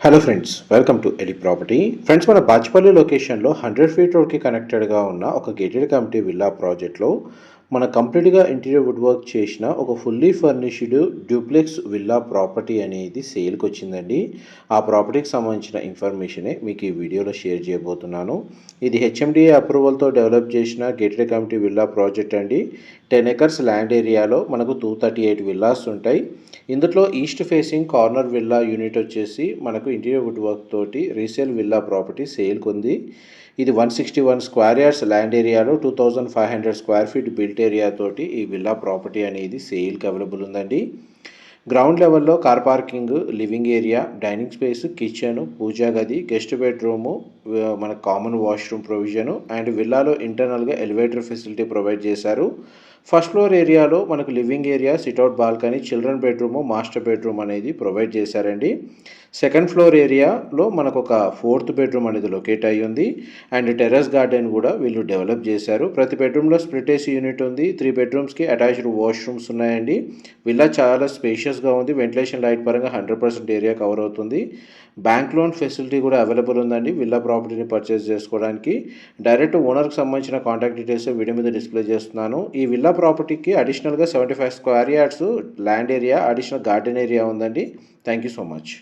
Hello friends, welcome to Eli property. Friends, మన బాచ్పల్లి లొకేషన్లో 100 feet రోడ్కి కనెక్టెడ్గా ఉన్న ఒక గేటెడ్ కమ్యూనిటీ విల్లా ప్రాజెక్ట్లో మన కంప్లీట్గా ఇంటీరియర్ వుడ్ వర్క్ చేసిన ఒక fully furnished duplex villa property అనేది సేల్కి వచ్చిందండి. ఆ ప్రాపర్టీకి సంబంధించిన ఇన్ఫర్మేషనే మీకు ఈ వీడియోలో షేర్ చేయబోతున్నాను. ఇది హెచ్ఎండిఏ అప్రూవల్తో డెవలప్ చేసిన గేటెడ్ కమ్యూనిటీ విల్లా ప్రాజెక్ట్ అండి. 10 ఎకర్స్ ల్యాండ్ ఏరియాలో మనకు 238 విల్లాస్ ఉంటాయి. ఇందులో east facing corner villa unit వచ్చేసి మనకు ఇంటీరియర్ వుడ్ వర్క్ తోటి రీసేల్ విల్లా ప్రాపర్టీ సేల్కి ఉంది. ఇది 161 స్క్వేర్ యార్డ్స్ ల్యాండ్ ఏరియాలో 2500 స్క్వేర్ ఫీట్ బిల్ట్ ఏరియా తోటి ఈ విల్లా ప్రాపర్టీ అనేది సేల్కి అవైలబుల్ ఉందండి. గ్రౌండ్ లెవెల్లో car parking, living area, dining space, kitchen, పూజా గది, గెస్ట్ బెడ్రూము, మన కామన్ వాష్రూమ్ ప్రొవిజను అండ్ విల్లాలో ఇంటర్నల్గా ఎలివేటర్ ఫెసిలిటీ ప్రొవైడ్ చేశారు. ఫస్ట్ ఫ్లోర్ ఏరియాలో మనకు living area, sit out balcony, children bedroom, master bedroom అనేది ప్రొవైడ్ చేశారండి. సెకండ్ ఫ్లోర్ ఏరియాలో మనకు ఒక 4th బెడ్రూమ్ అనేది లొకేట్ అయ్యి ఉంది అండ్ టెర్రస్ గార్డెన్ కూడా వీళ్ళు డెవలప్ చేశారు. ప్రతి బెడ్రూమ్లో స్ప్లిట్ ఏసీ యూనిట్ ఉంది. 3 బెడ్రూమ్స్కి అటాచ్డ్ వాష్రూమ్స్ ఉన్నాయండి. విల్లా చాలా స్పేషియస్గా ఉంది. వెంటిలేషన్ లైట్ పరంగా 100% ఏరియా కవర్ అవుతుంది. బ్యాంక్ లోన్ ఫెసిలిటీ కూడా అవైలబుల్ ఉందండి విల్లా ప్రాపర్టీని పర్చేస్ చేసుకోవడానికి. డైరెక్ట్ ఓనర్కి సంబంధించిన కాంటాక్ట్ డీటెయిల్స్ వీడియో మీద డిస్ప్లే చేస్తున్నాను. ఈ విల్లా ప్రాపర్టీకి అడిషనల్గా 75 square yards land area, additional garden area ఉందండి. Thank you so much.